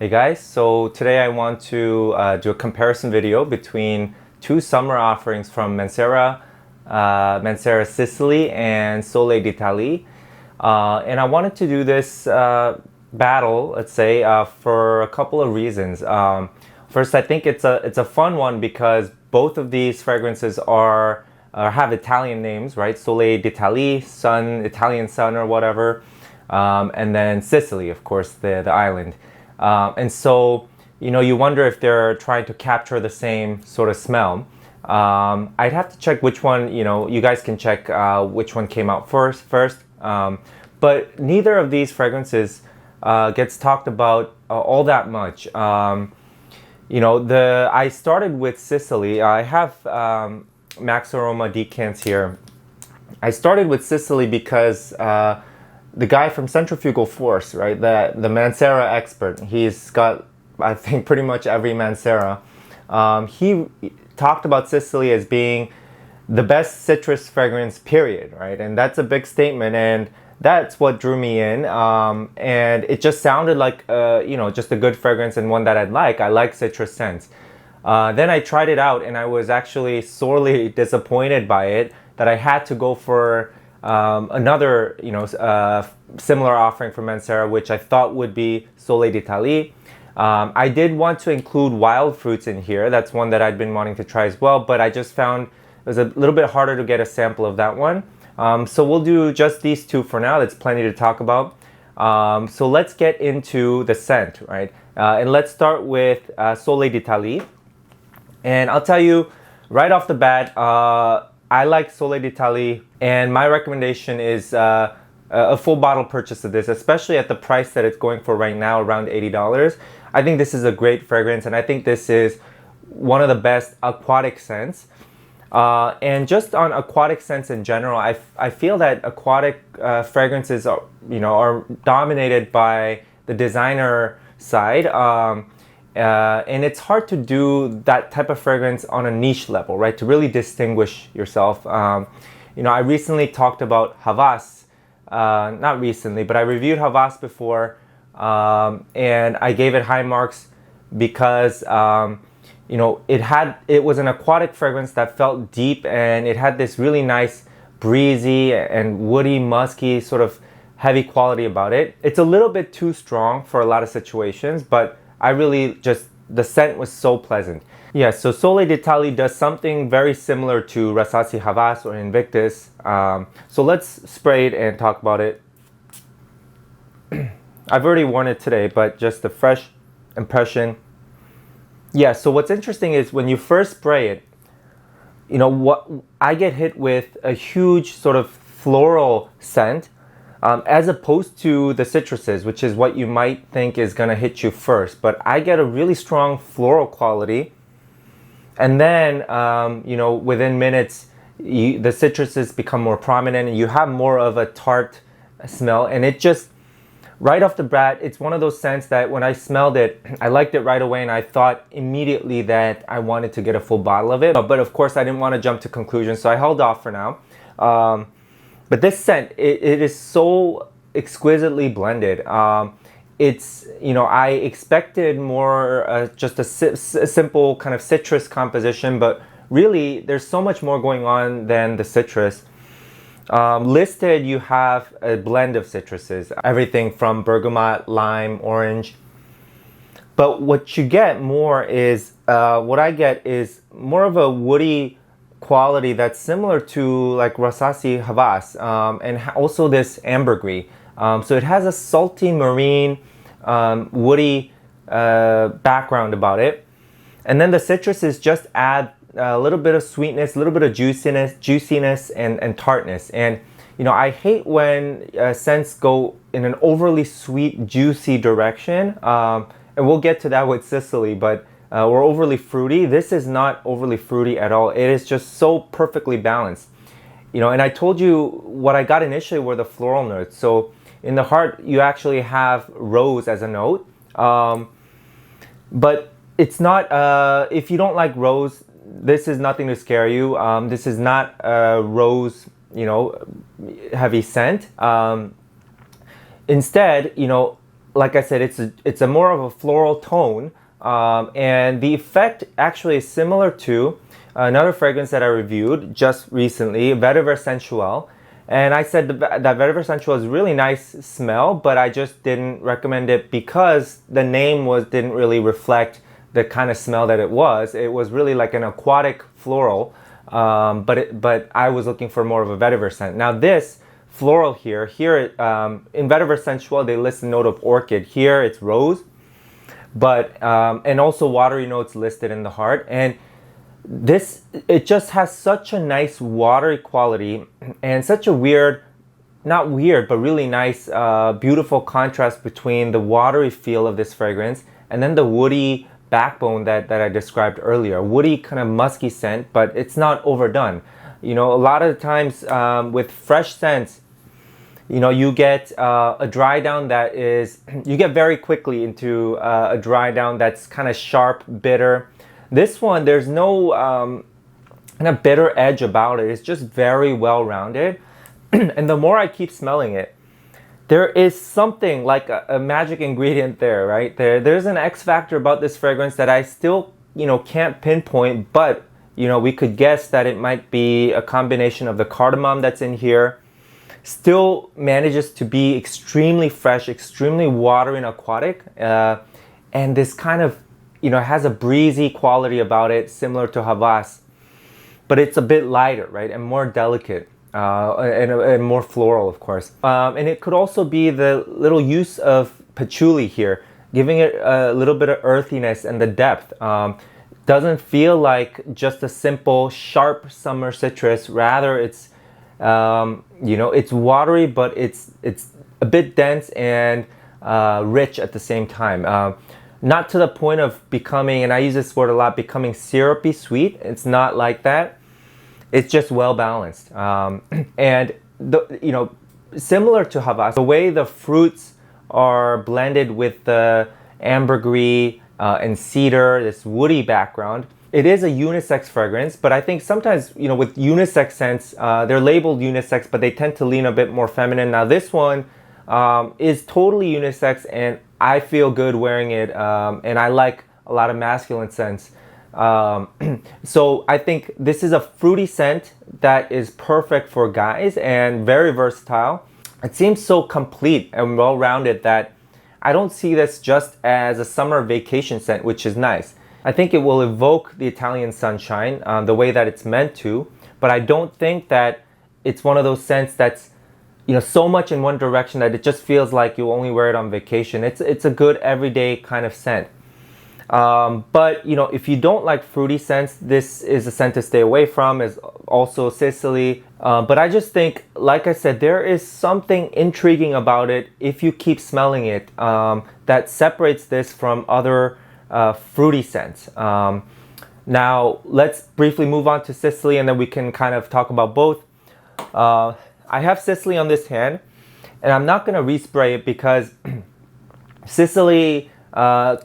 Hey guys, so today I want to do a comparison video between two summer offerings from Mancera Sicily and Soleil D'Itale. And I wanted to do this battle, let's say, for a couple of reasons. First, I think it's a fun one because both of these fragrances are have Italian names, right? Soleil D'Itale, sun, Italian sun or whatever. And then Sicily, of course, the island. And so, you wonder if they're trying to capture the same sort of smell. I'd have to check which one, you guys can check which one came out first. But neither of these fragrances gets talked about all that much. I started with Sicily. I have Max Aroma decants here. I started with Sicily because the guy from Centrifugal Force, right, the Mancera expert, he's got, I think, pretty much every Mancera. He talked about Sicily as being the best citrus fragrance, period, right? And that's a big statement, and that's what drew me in. And it just sounded like, just a good fragrance and one that I'd like. I like citrus scents. Then I tried it out, and I was actually sorely disappointed by it, that I had to go for another, similar offering from Mancera, which I thought would be Soleil D'Itale. I did want to include wild fruits in here. That's one that I'd been wanting to try as well, but I just found it was a little bit harder to get a sample of that one. So we'll do just these two for now. That's plenty to talk about. So let's get into the scent, right? And let's start with Soleil D'Itale. And I'll tell you right off the bat, I like Soleil D'Itale, and my recommendation is a full bottle purchase of this, especially at the price that it's going for right now, around $80. I think this is a great fragrance, and I think this is one of the best aquatic scents. And just on aquatic scents in general, I feel that aquatic fragrances are dominated by the designer side. And it's hard to do that type of fragrance on a niche level, right? To really distinguish yourself. I recently talked about Havas. Not recently, but I reviewed Havas before. And I gave it high marks because, it was an aquatic fragrance that felt deep, and it had this really nice breezy and woody, musky, sort of heavy quality about it. It's a little bit too strong for a lot of situations, but I really the scent was so pleasant. Yeah, so Soleil D'Itale does something very similar to Rasasi Havas or Invictus. So let's spray it and talk about it. I've already worn it today, but just a fresh impression. Yeah, so what's interesting is when you first spray it, what I get hit with a huge sort of floral scent. As opposed to the citruses, which is what you might think is going to hit you first. But I get a really strong floral quality. And then, within minutes, the citruses become more prominent, and you have more of a tart smell. And it just, right off the bat, it's one of those scents that when I smelled it, I liked it right away, and I thought immediately that I wanted to get a full bottle of it. But of course, I didn't want to jump to conclusions, so I held off for now. But this scent, it is so exquisitely blended. I expected more just a simple kind of citrus composition, but really there's so much more going on than the citrus. Listed, you have a blend of citruses, everything from bergamot, lime, orange. But what you get more is, what I get is more of a woody quality that's similar to like Rasasi Havas, and also this ambergris. So it has a salty marine, woody background about it. And then the citruses just add a little bit of sweetness, a little bit of juiciness and tartness. And I hate when scents go in an overly sweet, juicy direction. And we'll get to that with Sicily, but or overly fruity. This is not overly fruity at all. It is just so perfectly balanced. And I told you what I got initially were the floral notes. So in the heart, you actually have rose as a note. But it's not, if you don't like rose, this is nothing to scare you. This is not a rose, heavy scent. Instead, like I said, it's a more of a floral tone, and the effect actually is similar to another fragrance that I reviewed just recently, Vetiver Sensual. And I said that Vetiver Sensual is really nice smell, but I just didn't recommend it because the name didn't really reflect the kind of smell that it was. It was really like an aquatic floral, but I was looking for more of a vetiver scent. Now this floral here in Vetiver Sensual, they list a note of orchid. Here it's rose, but and also watery notes listed in the heart. And this, it just has such a nice watery quality and such a weird, not weird, but really nice, beautiful contrast between the watery feel of this fragrance and then the woody backbone that I described earlier. Woody, kind of musky scent, but it's not overdone. You know, a lot of the times with fresh scents, you know, you get a dry down that is, you get very quickly into a dry down that's kind of sharp, bitter. This one, there's no kind of bitter edge about it. It's just very well rounded. And the more I keep smelling it, there is something like a magic ingredient there, right? There's an X factor about this fragrance that I still, you know, can't pinpoint, but, you know, we could guess that it might be a combination of the cardamom that's in here. Still manages to be extremely fresh, extremely watery and aquatic. And this kind of, you know, has a breezy quality about it, similar to Havas, but it's a bit lighter, right, and more delicate, and more floral, of course. And it could also be the little use of patchouli here, giving it a little bit of earthiness and the depth. Doesn't feel like just a simple, sharp summer citrus. Rather, it's, you know, it's watery, but it's a bit dense and rich at the same time. Not to the point of becoming, and I use this word a lot, becoming syrupy sweet. It's not like that. It's just well balanced. And, you know, similar to Havas, the way the fruits are blended with the ambergris and cedar, this woody background, it is a unisex fragrance, but I think sometimes, you know, with unisex scents, they're labeled unisex, but they tend to lean a bit more feminine. Now this one is totally unisex, and I feel good wearing it, and I like a lot of masculine scents. So I think this is a fruity scent that is perfect for guys and very versatile. It seems so complete and well-rounded that I don't see this just as a summer vacation scent, which is nice. I think it will evoke the Italian sunshine the way that it's meant to, but I don't think that it's one of those scents that's, you know, so much in one direction that it just feels like you only wear it on vacation. It's a good everyday kind of scent. But, you know, if you don't like fruity scents, this is a scent to stay away from, is also Sicily. But I just think, like I said, there is something intriguing about it if you keep smelling it that separates this from other fruity scents. Now, let's briefly move on to Sicily, and then we can kind of talk about both. I have Sicily on this hand, and I'm not going to respray it because Sicily,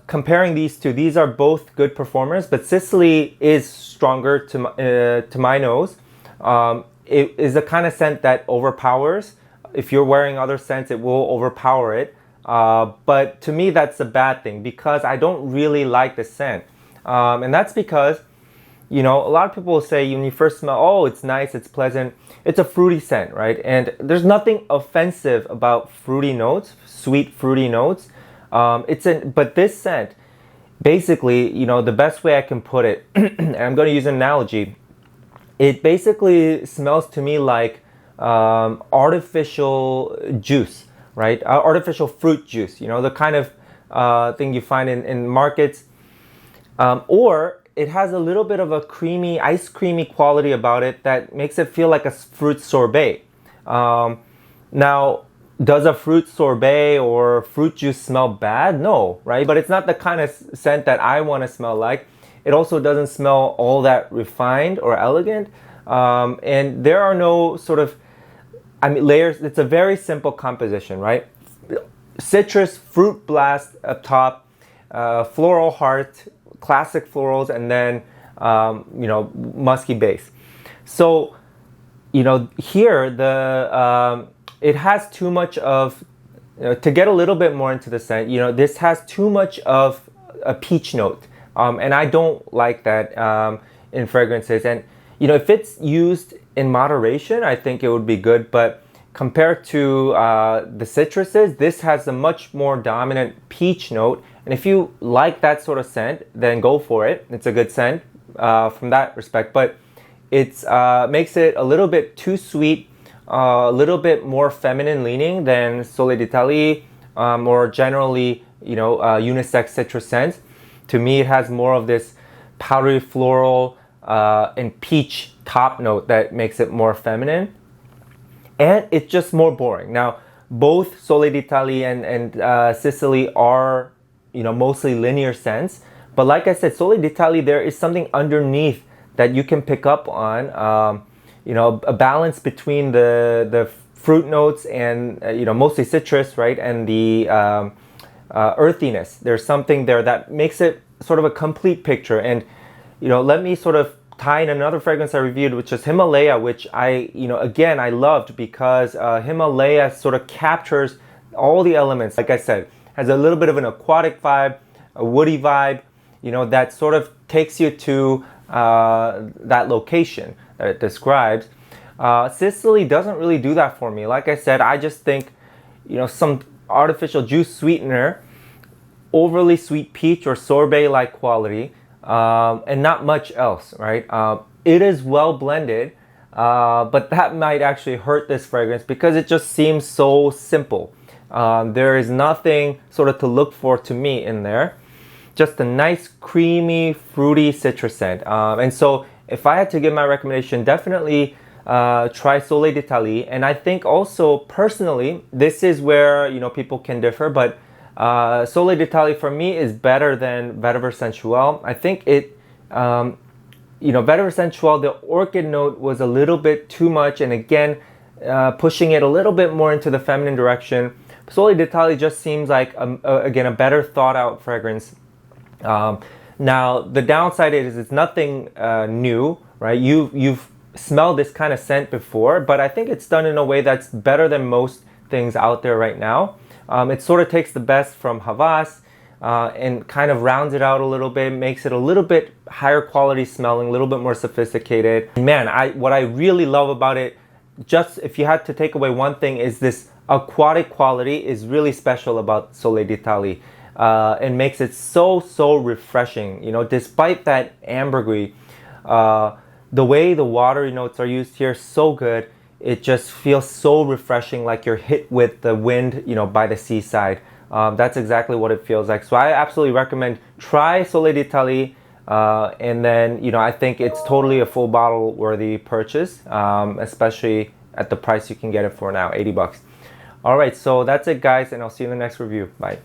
comparing these two, these are both good performers, but Sicily is stronger to my nose. It is the kind of scent that overpowers. If you're wearing other scents, it will overpower it. But to me, that's a bad thing because I don't really like the scent. And that's because, you know, a lot of people will say when you first smell, oh, it's nice, it's pleasant. It's a fruity scent, right? And there's nothing offensive about fruity notes, sweet fruity notes. But this scent, basically, you know, the best way I can put it, and I'm going to use an analogy, it basically smells to me like artificial juice, right? Artificial fruit juice, you know, the kind of thing you find in markets. Or it has a little bit of a creamy, ice creamy quality about it that makes it feel like a fruit sorbet. Now, does a fruit sorbet or fruit juice smell bad? No, right? But it's not the kind of scent that I want to smell like. It also doesn't smell all that refined or elegant. And there are no sort of, I mean, layers. It's a very simple composition, right? Citrus, fruit blast up top, floral heart, classic florals, and then, you know, musky base. So, you know, here, it has too much of, to get a little bit more into the scent, this has too much of a peach note, and I don't like that in fragrances. And if it's used in moderation, I think it would be good. But compared to the citruses, this has a much more dominant peach note. And if you like that sort of scent, then go for it. It's a good scent from that respect. But it makes it a little bit too sweet, a little bit more feminine leaning than Soleil D'Itale or generally, unisex citrus scents. To me, it has more of this powdery floral and peach top note that makes it more feminine. And it's just more boring. Now, both Soleil D'Itale and Sicily are, mostly linear scents. But like I said, Soleil D'Itale, there is something underneath that you can pick up on. A balance between the fruit notes and, mostly citrus, right? And the earthiness. There's something there that makes it sort of a complete picture. And, let me sort of tie in another fragrance I reviewed, which is Himalaya, which I loved because Himalaya sort of captures all the elements. Like I said, has a little bit of an aquatic vibe, a woody vibe, that sort of takes you to that location that it describes. Sicily doesn't really do that for me. Like I said, I just think, some artificial juice sweetener, overly sweet peach or sorbet-like quality, and not much else, right? It is well blended, but that might actually hurt this fragrance because it just seems so simple. There is nothing sort of to look for to me in there. Just a nice, creamy, fruity citrus scent. And so if I had to give my recommendation, definitely try Soleil D'Itale. And I think also personally, this is where, people can differ, but Soleil D'Itale for me is better than Vetiver Sensual. I think it, Vetiver Sensual, the orchid note was a little bit too much. And again, pushing it a little bit more into the feminine direction. Soleil D'Itale just seems like, again, a better thought out fragrance. Now, the downside is it's nothing new, right? You've smelled this kind of scent before, but I think it's done in a way that's better than most things out there right now. It sort of takes the best from Havas and kind of rounds it out a little bit, makes it a little bit higher quality smelling, a little bit more sophisticated. Man, what I really love about it, just if you had to take away one thing, is this aquatic quality is really special about Soleil D'Itale. And makes it so refreshing. Despite that ambergris, the way the watery notes are used here, so good. It just feels so refreshing, like you're hit with the wind, by the seaside. That's exactly what it feels like. So I absolutely recommend try Soleil D'Itale, and then I think it's totally a full bottle worthy purchase, especially at the price you can get it for now, $80. All right, so that's it, guys, and I'll see you in the next review. Bye.